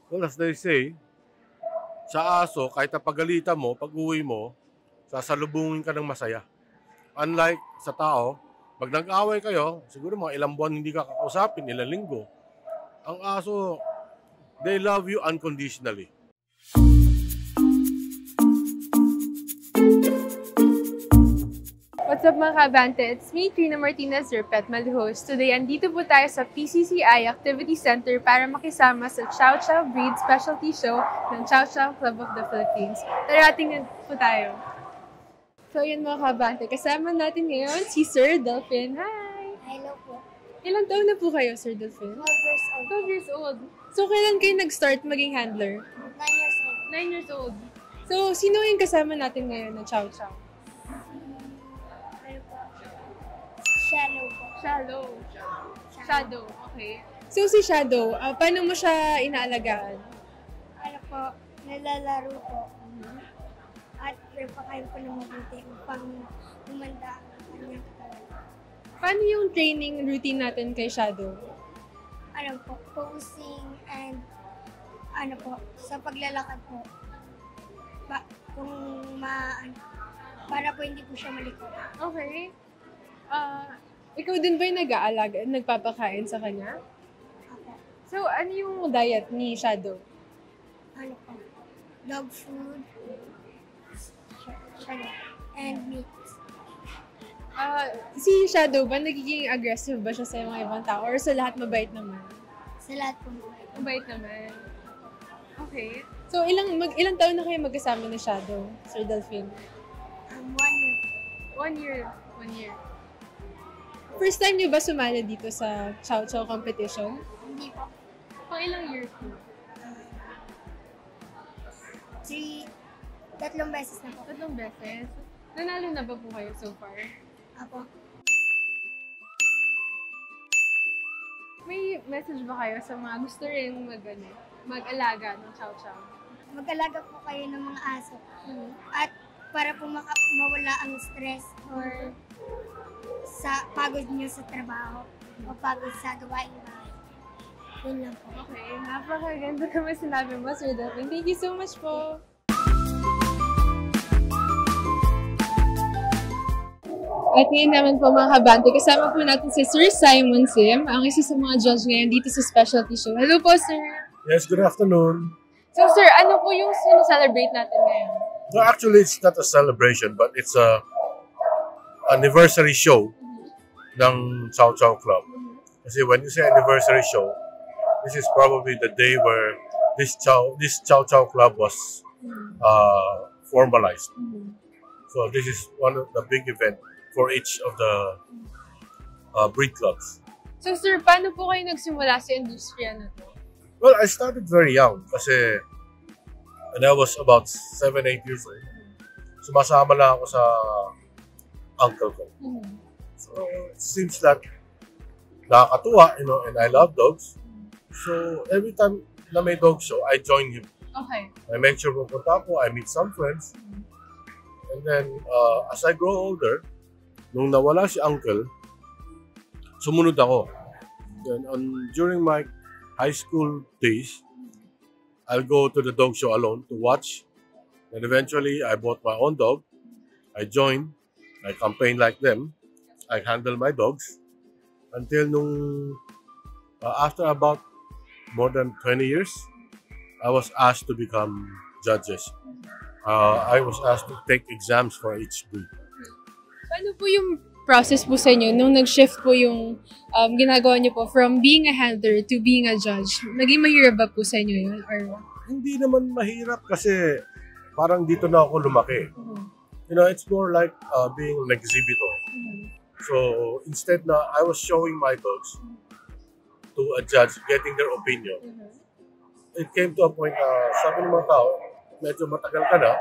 Well, as they say, sa aso, kahit napagalitan mo, pag uwi mo, sasalubungin ka ng masaya. Unlike sa tao, pag nag-away kayo, siguro mga ilang buwan hindi ka kakausapin, ilang linggo. Ang aso, they love you unconditionally. What's up mga ka-Abante? It's me, Trina Martinez, your Petmalu host. Today, andito po tayo sa PCCI Activity Center para makisama sa Chowchow Breed Specialty Show ng Chowchow Club of the Philippines. Tara, tingnan po tayo. So yun mga ka-Abante, kasama natin ngayon si Sir Delphin. Hi! Hello po. Ilang taon na po kayo, Sir Delphin? 12 years old. 12 years old. So kailan kayo nag-start maging handler? 9 years old. 9 years old. So sino yung kasama natin ngayon na Chowchow? Ano po? Shallow po. Shadow, okay. So si Shadow, paano mo siya inaalagaan? Ano po? Nalalaro po. At pinapakain po ng mabuti upang umanda ang kanyang katawan. Paano yung training routine natin kay Shadow? Ano po? Posing and ano po? Sa paglalakad po. Kung para po hindi po siya malikot. Okay. Ikaw din ba yung nag-aalaga, nagpapakain sa kanya? Ako. So, ano yung diet ni Shadow? Ano po? Dog food. And meat. Si Shadow ba, nagiging aggressive ba siya sa mga ibang tao? Or sa lahat mabait naman? Sa lahat po. Mabait naman. Okay. So, ilang taon na kayo magkasama ni Shadow, Sir Delphin? 1 year. 1 year. 1 year. First time niyo ba sumali dito sa Chowchow competition? Hindi po. Pang ilang years po? 3 beses na po. 3 beses. Nanalo na ba po kayo so far? Apo. May message ba kayo sa mga gusto rin mag-alaga ng Chowchow? Mag-alaga po kayo ng mga aso. At para po mawala ang stress or sa pagod niyo sa trabaho o pagod sa gawaing bahay. Yun lang po. Okay, napakaganda naman sinabi mo, Sir Delphin. Thank you so much po. At ngayon naman po mga kabante, kasama po natin si Sir Simon Sim, ang isa sa mga judge ngayon dito sa specialty show. Hello po, Sir! Yes, good afternoon. So, Sir, ano po yung celebrate natin ngayon? No, actually, it's not a celebration, but it's a anniversary show ng Chowchow Club. Kasi when you say anniversary show, this is probably the day where this Chowchow Club was formalized. So this is one of the big event for each of the breed clubs. So, Sir, paano po kayo nagsimula sa industriya na to? Well, I started very young kasi when I was about 7-8 years old, sumasama lang ako sa uncle ko. So, it seems that nakakatuwa, and I love dogs. So, every time na may dog show, I join him. Okay. I make sure pupunta ako, I meet some friends. And then, as I grow older, nung nawala si uncle, sumunod ako. Then, during my high school days, I'll go to the dog show alone to watch. And eventually, I bought my own dog. I joined. I campaign like them. I handle my dogs. Until after about more than 20 years, I was asked to become judges. I was asked to take exams for each breed. Paano po yung process po sa inyo nung nag-shift po yung ginagawa niyo po from being a handler to being a judge? Naging mahirap ba po sa inyo yun? Or... Hindi naman mahirap kasi parang dito na ako lumaki. It's more like being an exhibitor. So instead na I was showing my dogs to a judge, getting their opinion. It came to a point na sabi ng mga tao, medyo matagal ka na,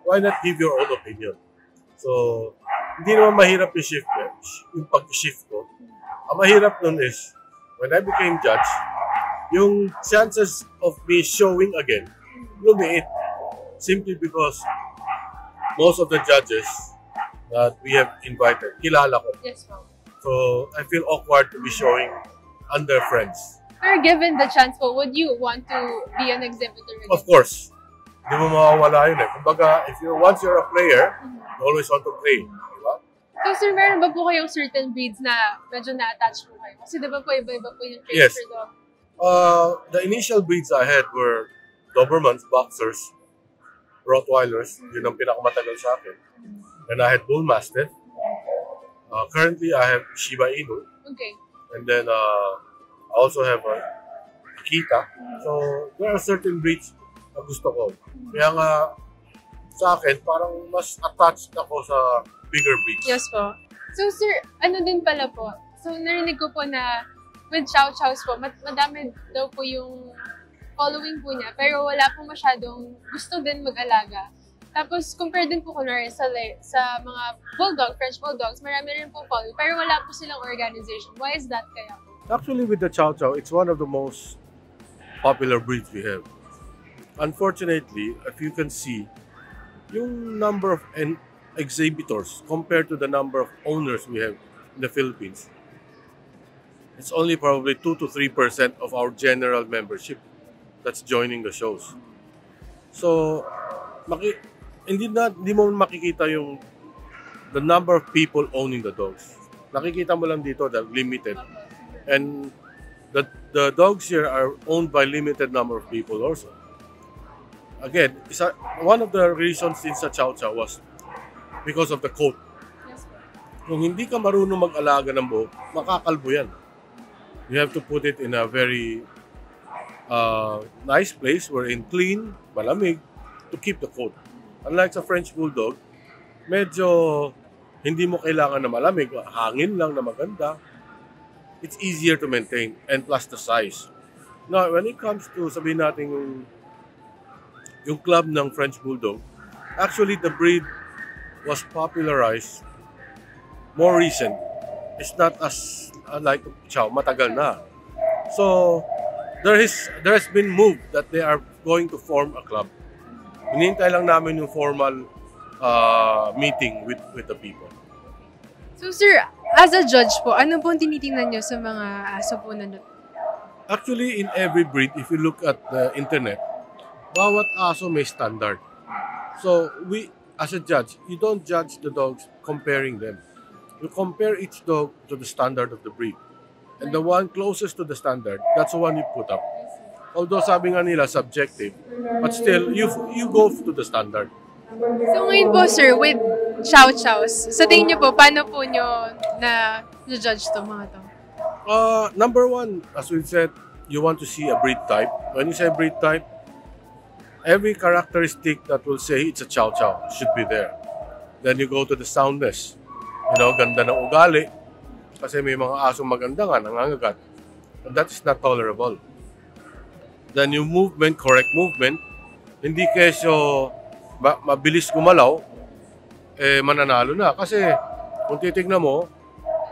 why not give your own opinion? So, hindi naman mahirap yung pag-shift ko. Ang mahirap nun is, when I became judge, yung chances of me showing again, lumiit. Simply because most of the judges that we have invited, kilala ko. Yes, ma'am. So, I feel awkward to be showing under friends. Pero given the chance po, would you want to be an exhibitor again? Of course, di mo mawawala yun eh. Kumbaga, once you're a player, you always want to play. Di ba? So sir, meron ba po kayong certain breeds na medyo na-attach po kayo? Kasi diba po iba-iba po yung traits Yes. for dog. The initial breeds I had were Dobermans, Boxers, Rottweilers. Yun ang pinakamatagal sa akin. And I had Bull Mastiff. Currently, I have Shiba Inu. Okay. And then, I also have Akita. So, there are certain breeds na gusto ko. Kaya nga, sa akin, parang mas attached ako sa bigger breeds. Yes po. So sir, ano din pala po? So narinig ko po na with Chowchows po, madami daw po yung following po niya, pero wala po masyadong gusto din mag-alaga. Tapos, compare din po kunwari sa mga bulldog, French bulldogs, marami rin po following, pero wala po silang organization. Why is that kaya po? Actually, with the Chowchow, it's one of the most popular breeds we have. Unfortunately, if you can see, yung number of exhibitors compared to the number of owners we have in the Philippines, it's only probably 2 to 3% of our general membership that's joining the shows. So, hindi mo makikita yung the number of people owning the dogs. Nakikita mo lang dito that limited. And the dogs here are owned by limited number of people also. Again, one of the reasons din sa Chowchow was because of the coat. Kung hindi ka marunong mag-alaga ng buhok, makakalbo yan. You have to put it in a very nice place wherein clean, malamig, to keep the coat. Unlike sa French Bulldog, medyo hindi mo kailangan na malamig, hangin lang na maganda. It's easier to maintain, and plus the size. Now, when it comes to, sabihin natin yung club ng French Bulldog, actually the breed was popularized more recent. It's not as like Chow, matagal na. So, there has been move that they are going to form a club. Hinihintay lang namin yung formal meeting with the people. So sir, as a judge po, ano pong tinitingnan nyo sa mga aso po na ito? Actually, in every breed, if you look at the internet, bawat aso may standard. So, as a judge, you don't judge the dogs comparing them. You compare each dog to the standard of the breed. And the one closest to the standard, that's the one you put up. Although sabi nga nila, subjective, but still, you go to the standard. So ngayon po sir, with Chowchows, sa tingin nyo po, paano po nyo na-judge to mga to? Number one, as we said, you want to see a breed type. When you say breed type, every characteristic that will say it's a Chowchow should be there. Then you go to the soundness. Ganda ng ugali. Kasi may mga asong maganda nga, nangangagat. And that is not tolerable. Then yung movement, correct movement, hindi kesyo mabilis gumalaw, mananalo na. Kasi kung titignan mo,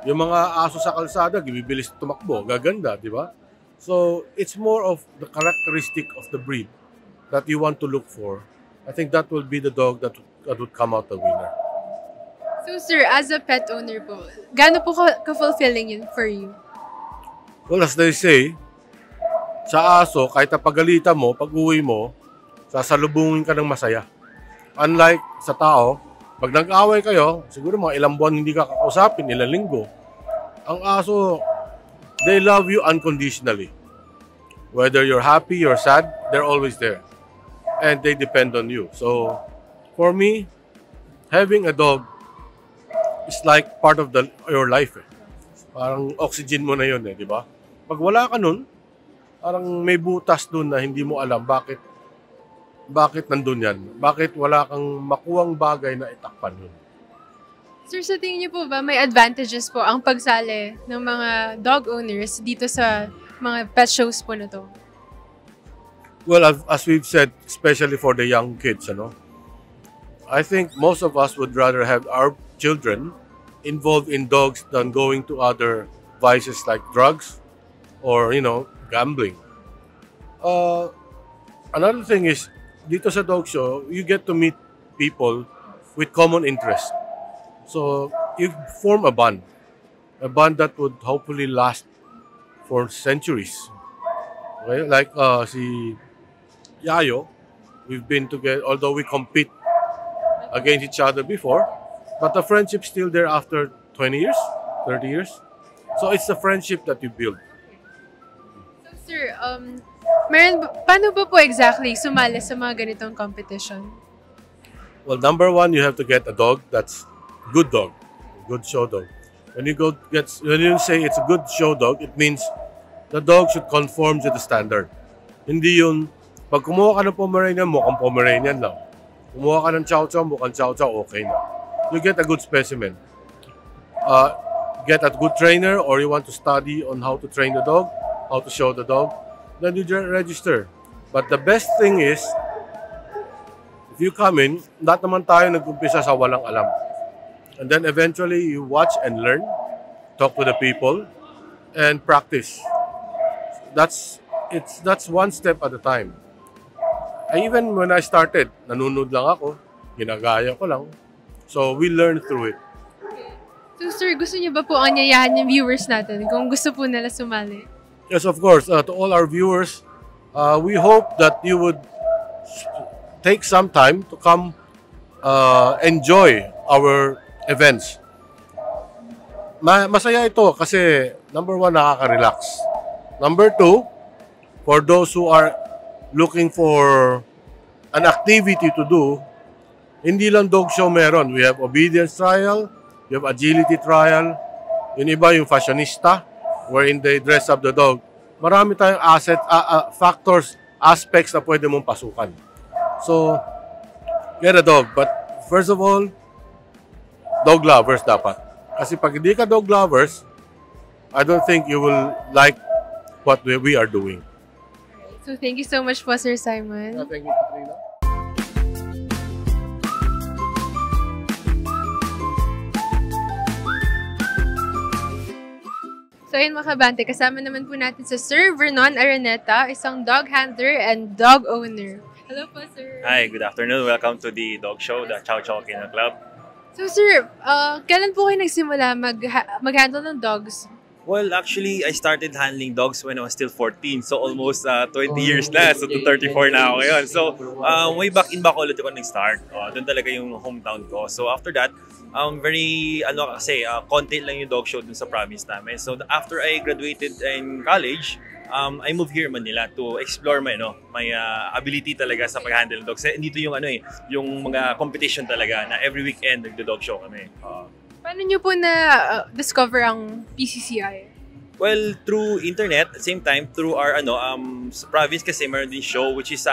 yung mga aso sa kalsada, bibilis tumakbo, gaganda, di ba? So, it's more of the characteristic of the breed that you want to look for. I think that will be the dog that would come out the winner. So sir, as a pet owner po, gaano po ka-fulfilling yun for you? Well, as they say, sa aso, kahit napagalitan mo, pag-uwi mo, sasalubungin ka ng masaya. Unlike sa tao, pag nag-away kayo, siguro mga ilang buwan hindi ka kakausapin, ilang linggo. Ang aso, they love you unconditionally. Whether you're happy or sad, they're always there. And they depend on you. So, for me, having a dog is like part of your life. Parang oxygen mo na yun, di ba? Pag wala ka nun, parang may butas dun na hindi mo alam bakit nandun yan. Bakit wala kang makuwang bagay na itakpan yun. Sir, sa tingin niyo po ba may advantages po ang pagsali ng mga dog owners dito sa mga pet shows po na to? Well, as we've said, especially for the young kids, I think most of us would rather have our children involved in dogs than going to other vices like drugs or, gambling. Another thing is, dito sa dog show, you get to meet people with common interests. So, you form a bond that would hopefully last for centuries. Okay, like si Yayo, we've been together, although we compete against each other before, but the friendship's still there after 20 years, 30 years. So it's the friendship that you build. So sir, paano po exactly sumali sa mga ganitong competition? Well, number one, you have to get a dog that's good dog, good show dog. When you say it's a good show dog, it means the dog should conform to the standard. Hindi yun, pag kumuha ka ng Pomeranian, mukhang Pomeranian lang. Kumuha ka ng Chowchow, mukhang Chowchow, okay na. You get a good specimen. Get a good trainer, or you want to study on how to train the dog, how to show the dog, then you register. But the best thing is, if you come in, lahat naman tayo nag-umpisa sa walang alam. And then eventually, you watch and learn, talk to the people, and practice. That's one step at a time. Even when I started, nanunod lang ako, ginagaya ko lang. So we learn through it. So sir, gusto niyo ba po anyayahan yung viewers natin kung gusto po nila sumali? Yes, of course. To all our viewers, we hope that you would take some time to come enjoy our events. Masaya ito kasi number one, nakaka-relax. Number two, for those who are looking for an activity to do, hindi lang dog show meron. We have obedience trial, we have agility trial, yung iba yung fashionista, wherein they dress up the dog. Marami tayong factors, aspects na pwede mong pasukan. So, get a dog. But first of all, dog lovers dapat. Kasi pag hindi ka dog lovers, I don't think you will like what we are doing. So thank you so much po, Sir Simon. Thank you, Katrina. So ayun mga kabante, kasama naman po natin sa Sir Vernon Araneta, isang dog handler and dog owner. Hello po, sir. Hi, good afternoon. Welcome to the dog show, the Chowchow Kennel Club. So sir, kailan po kayo nagsimula mag-handle ng dogs? Well, actually, I started handling dogs when I was still 14. So, almost 20 years na. So, to 34 na ako ngayon. So, way back in Bacolod ako nag-start. Doon talaga yung hometown ko. So, after that, konti lang yung dog show dun sa province namin. So, after I graduated in college, I moved here in Manila to explore my ability talaga sa pag-handle ng dogs. Dito yung yung mga competition talaga na every weekend nagdo-dog show kami. Paano nyo po na-discover ang PCCI? Well, through internet, at the same time, through our sa province kasi meron din show which is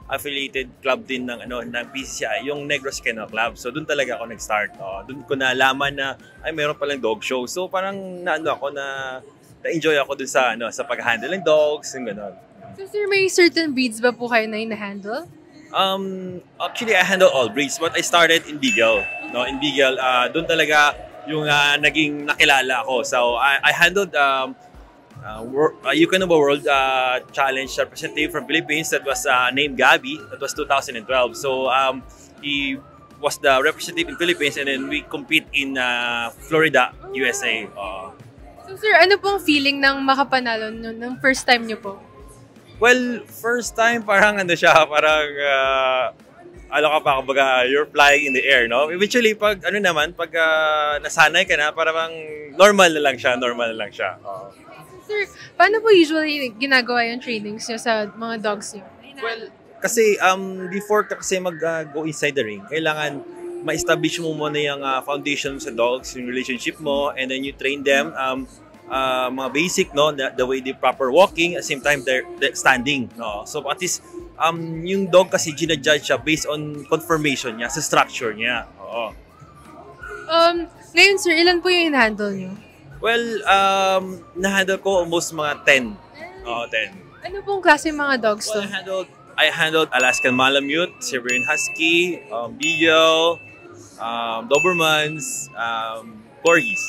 affiliated club din ng PCCI, yung Negros Kennel Club. So doon talaga ako nag-start. Doon ko nalaman na meron palang dog show. So parang na-enjoy ako dun sa pag-handle ng dogs, yung gano'n. So sir, may certain breeds ba po kayo na hina-handle? Actually, I handle all breeds, but I started in Beagle. In Beagle, doon talaga yung naging nakilala ako. So, I handled Yukon World Challenge representative from Philippines that was named Gabby. That was 2012. So, he was the representative in Philippines, and then we compete in Florida, USA. So sir, ano pong feeling ng makapanalo ng first time nyo po? Well, first time parang you're flying in the air, no? Eventually, pag nasanay ka na, parang normal na lang siya. Sir, paano po usually ginagawa yung trainings nyo sa mga dogs nyo? Well, kasi before ka kasi mag-go inside the ring, kailangan ma-establish mo muna yung foundation sa dogs, yung relationship mo, and then you train them mga basic, no, the way they proper walking, at the same time they're standing, no. So at least yung dog kasi ginajudge siya based on conformation niya sa structure niya. Oo. Ngayon sir, ilan po yung in-handle nyo? Well, na-handle ko almost mga 10. 10. Ano pong klase mga dogs to? Well, I handled Alaskan Malamute, Siberian Husky, Beagle, Dobermans, Corgis.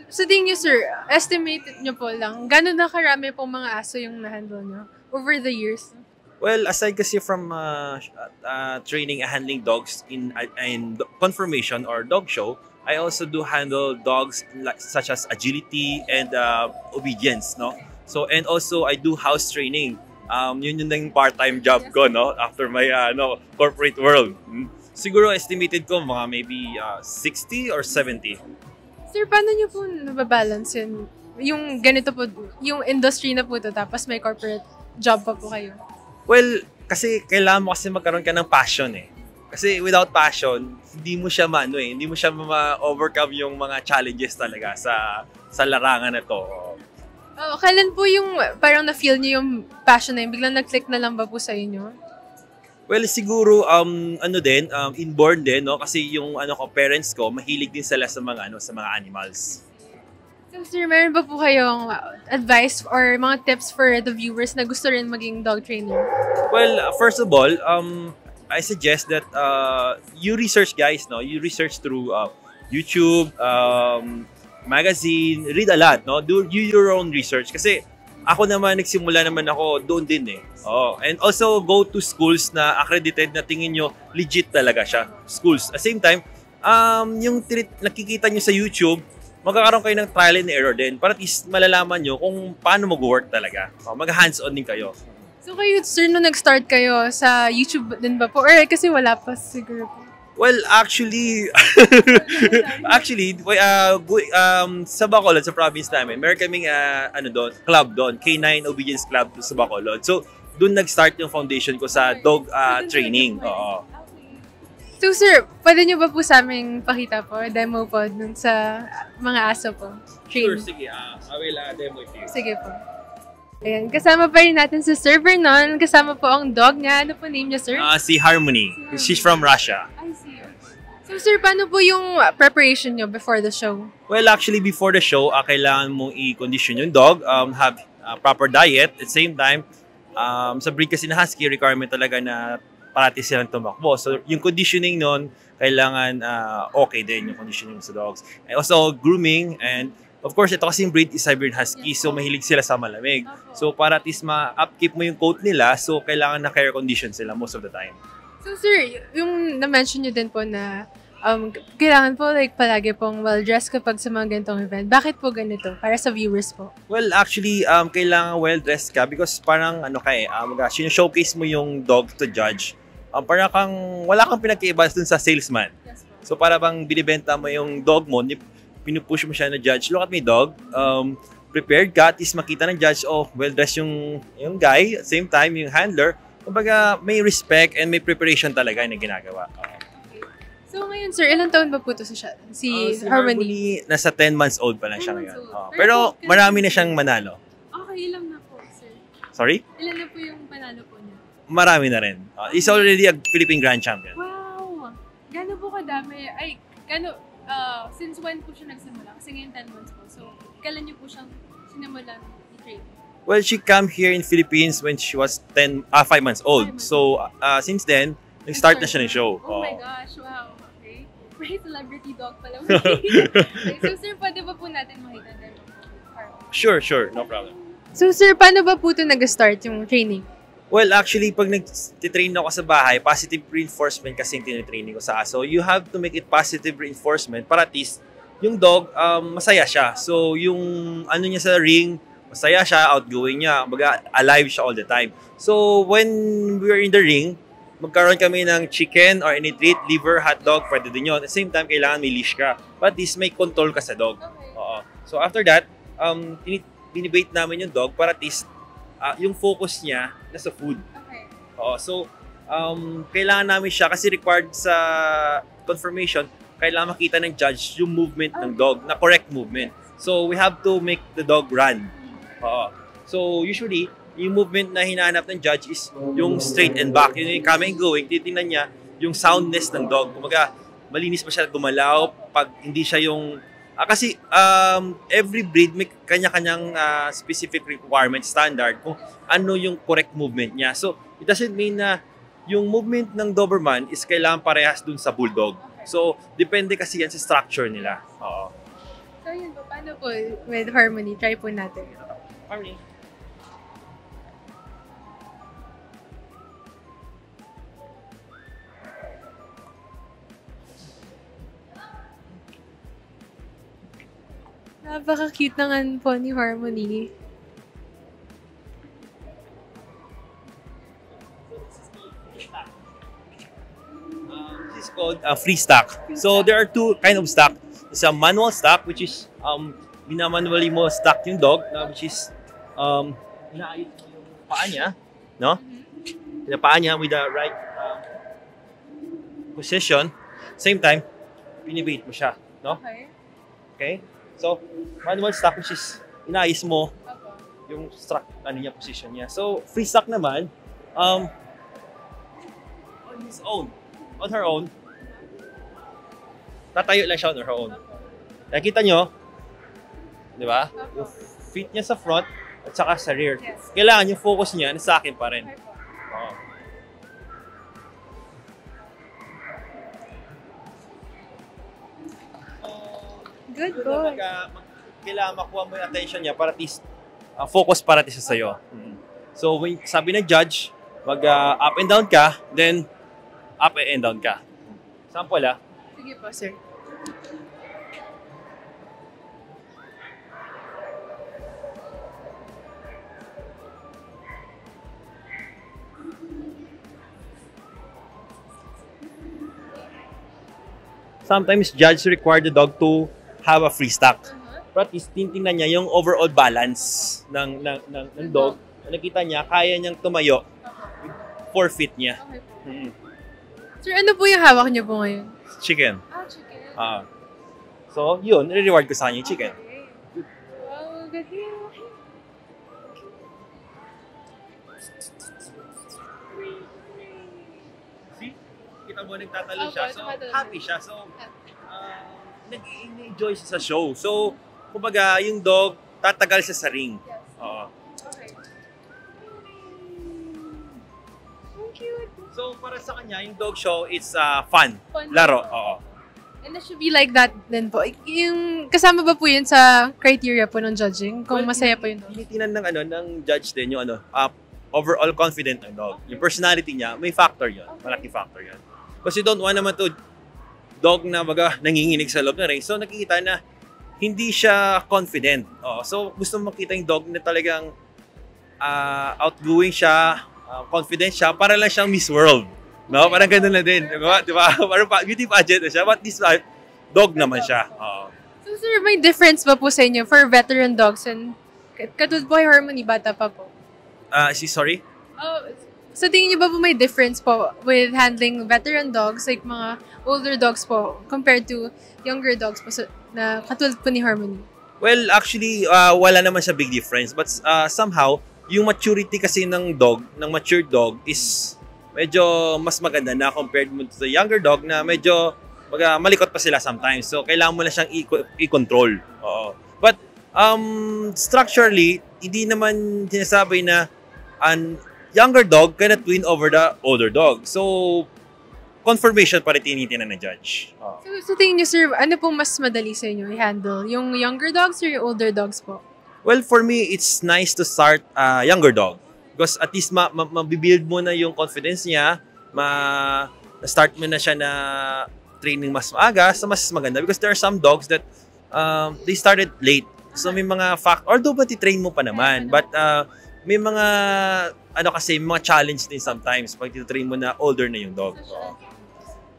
So tingin nyo sir, estimate nyo po lang, gano'n na karami pong mga aso yung na-handle nyo over the years? Well, aside kasi from training and handling dogs in conformation or dog show, I also do handle dogs such as agility and obedience, no? So, and also, I do house training. Yun yung part-time job ko, no? After my corporate world. Siguro estimated ko mga maybe 60 or 70. Sir, paano niyo po nababalance yun? Yung ganito po, yung industry na po to, tapos may corporate job pa po kayo. Well, kasi kailangan mo kasi magkaroon ka ng passion eh. Kasi without passion, hindi mo siya hindi mo siya ma-overcome yung mga challenges talaga sa larangan na to. Kailan po yung parang na-feel niyo yung passion na yun? Biglang nag-click na lang ba po sa inyo? Well, siguro inborn din, no? Kasi yung parents ko, mahilig din sila sa mga animals. So, sir, meron ba po kayong advice or mga tips for the viewers na gusto rin maging dog trainer? Well, first of all, I suggest that you research, guys, no? You research through YouTube, magazine, read a lot, no? Do your own research kasi ako naman nagsimula naman ako doon din eh. And also go to schools na accredited na tingin nyo legit talaga siya. Schools. At the same time, yung nakikita nyo sa YouTube, magkakaroon kayo ng trial and error din para at least malalaman nyo kung paano mag-work talaga. Mag-hands-on din kayo. So kayo, sir, nung nag-start kayo sa YouTube din ba po? Or kasi wala pa siguro po? Well, actually, sa Bacolod, sa province namin, meron kaming club doon, K9 Obedience Club sa Bacolod. So, doon nag-start yung foundation ko sa dog training. Oo. So, sir, pwede nyo ba po sa aming pakita po, demo po dun sa mga aso po? Sure, sige. I will demo it to you. Sige po. Ayan, kasama pa rin natin si Sir Vernon. Kasama po ang dog niya. Ano po name niya, sir? Si Harmony. She's from Russia. I see. So, sir, paano po yung preparation nyo before the show? Well, actually, before the show, kailangan mong i-condition yung dog, have proper diet. At the same time, sa breed kasi na husky, requirement talaga na parati silang tumakbo. So, yung conditioning nun, kailangan okay din yung conditioning sa dogs. And also, grooming and of course, ito kasing breed is Siberian Husky, so mahilig sila sa malamig. So para at least ma-upkeep mo yung coat nila, so kailangan na care condition sila most of the time. So sir, yung na-mention nyo din po na kailangan po like palagi pong well-dressed kapag sa mga ganitong event. Bakit po ganito? Para sa viewers po. Well, actually, kailangan well-dressed ka because parang showcase mo yung dog to judge. Parang wala kang pinagkaiba dun sa salesman. So para bang binibenta mo yung dog mo, pinupush mo siya na judge, look at my dog, prepared ka, at least makita ng judge, well-dressed yung guy, at the same time, yung handler, kumbaga may respect and may preparation talaga na ginagawa. So ngayon, sir, ilang taon ba po ito si Harmony? Nasa 10 months old pa lang siya ngayon. Pero marami na siyang manalo. Okay, ilang na po, sir? Sorry? Ilan na po yung panalo po niya? Marami na rin. He's already a Philippine Grand Champion. Wow! Gano'n po kadami? Since when po siya nagsimula? Kasi ngayon 10 months po. So, kailan niyo po siyang sinimulan i-train? Well, she came here in Philippines when she was 5 months old. So, since then, nag-start na siya ng show. Oh my gosh, wow. Okay. May celebrity dog pala. Okay, so, sir, pwede ba po natin makita din? Sure. No problem. So, sir, paano ba po ito nag-start yung training? Well, actually, pag nag-train ako sa bahay, positive reinforcement kasi yung tinitraining ko sa aso. You have to make it positive reinforcement para at least yung dog, masaya siya. So, yung niya sa ring, masaya siya, outgoing niya, alive siya all the time. So, when we're in the ring, magkaroon kami ng chicken or any treat, liver, hot dog, pwede din yun. At the same time, kailangan may leash ka. But at least may control ka sa dog. Okay. So, after that, binibait namin yung dog para at least yung focus niya nasa food. Okay. So, kailangan namin siya kasi required sa confirmation, kailangan makita ng judge yung movement ng dog, na correct movement. So, we have to make the dog run. So, usually, yung movement na hinahanap ng judge is yung straight and back. Yung coming and going, titingnan niya yung soundness ng dog. Kumaga, malinis pa siya gumalaw pag hindi siya yung kasi every breed may kanya-kanyang specific requirement standard kung ano yung correct movement niya. So, it doesn't mean na yung movement ng Doberman is kailangan parehas dun sa Bulldog. So, depende kasi yan sa structure nila. So, yun po. Paano po with Harmony? Try po natin. Harmony. Napaka-cute naman po ni Harmony. This is called free stock. So there are two kind of stock. It's a manual stock, which is minamanually mo stock yung dog, which is inaayos mo yung paa niya, no? Yung paa niya with the right position. Same time, pinibate mo siya, no? Okay? So, manual stock, which is inaayos mo yung stock, niya, position niya. So, free stock naman, on his own, on her own, tatayo lang siya on her own. Nakita nyo, di ba? Yung feet niya sa front at saka sa rear. Kailangan yung focus niya sa akin pa rin. Good boy. Kailangan makuha mo yung attention niya para at least focus para at least sa'yo. So, when sabi ng judge, mag up and down ka, then up and down ka. Sample Sige po, sir. Sometimes judge require the dog to have a free stock. But at least titingnan niya yung overall balance ng dog. Nakita niya, kaya niyang tumayo with 4 feet niya. Sir, ano po yung hawak niyo po ngayon? Chicken. Chicken. So, yun, reward ko sa kanya yung chicken. Wow, good yun. See? Kita mo, nagtatalo siya. So, happy siya. So, nag-enjoy siya sa show. So, kumbaga, yung dog, tatagal siya sa ring. So, para sa kanya, yung dog show, it's fun. Laro. Oo. And it should be like that din po. Yung, kasama ba po yun sa criteria po ng judging? Kung masaya po yung dog? Tinitingnan ng judge din yung overall confident ng dog. Yung personality niya, may factor yun. Malaki factor yun. Kasi don't want naman to dog na nanginginig sa loob na ring. So, nakikita na hindi siya confident. So, gusto mo makita yung dog na talagang outgoing siya, confident siya, para lang siyang Miss World. No? Parang gano'n na din. Diba? Parang beauty pageant na siya. But this dog naman siya. So, sir, may difference ba po sa inyo for veteran dogs and katulad po kay Harmony, bata pa po? Sorry? So, tingin niyo ba po may difference po with handling veteran dogs, like mga older dogs po, compared to younger dogs po na katulad po ni Harmony? Well, actually, wala naman siya big difference. But somehow, yung maturity kasi ng matured dog is medyo mas maganda na compared mo to the younger dog na medyo malikot pa sila sometimes. So, kailangan mo na siyang i-control. But, structurally, hindi naman sinasabi na an younger dog cannot win over the older dog. So, confirmation pa rin tinitingnan ng judge. So, tingin niyo, sir, ano pong mas madali sa inyo i-handle? Yung younger dogs or yung older dogs po? Well, for me, it's nice to start younger dog. Because at least mabibuild mo na yung confidence niya, start mo na siya na training mas maaga, so mas maganda. Because there are some dogs that they started late. So may mga although train mo pa naman, but may mga mga challenge din sometimes pag train mo na older na yung dog.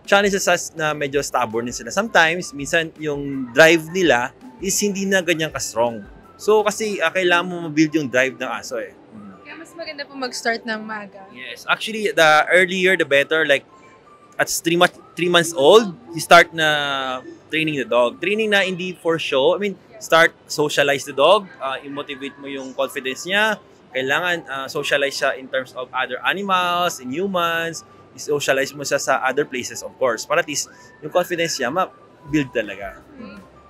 Challenges na medyo stubborn din sila. Sometimes, minsan yung drive nila is hindi na ganyan ka-strong. So kasi kailangan mo mabuild yung drive ng aso eh. Kaya mas maganda po mag-start ng maaga. Yes, actually the earlier the better. Like at 3 months old, you start na training the dog. Training na hindi for show. I mean, start socialize the dog, i-motivate mo yung confidence niya. Kailangan socialize siya in terms of other animals, in humans. I-socialize mo siya sa other places, of course. Para at least yung confidence niya ma-build talaga.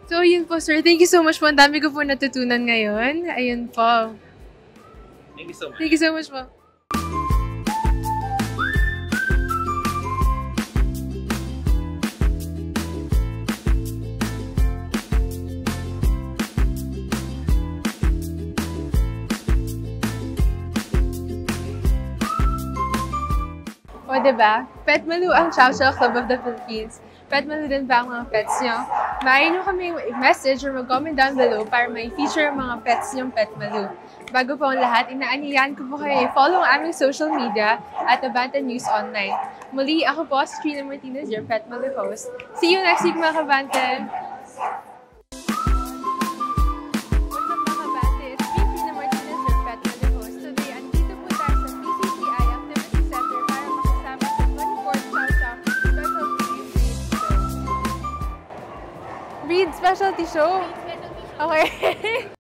So, yun po, sir. Thank you so much po. Ang dami ko po natutunan ngayon. Ayun po. Thank you so much. Thank you so much po. O, diba? Petmalu ang Chowchow Club of the Philippines. Petmalu din ba ang mga pets nyo? Maaari nyo kami message or mag-comment down below para may feature ang mga pets nyong Petmalu. Bago po ang lahat, inaanyayahan ko po kayo i-follow ang aming social media at Abante News Online. Muli, ako po si Trina Martinez, your Petmalu host. See you next week mga kabante! Read Specialty Show? Okay.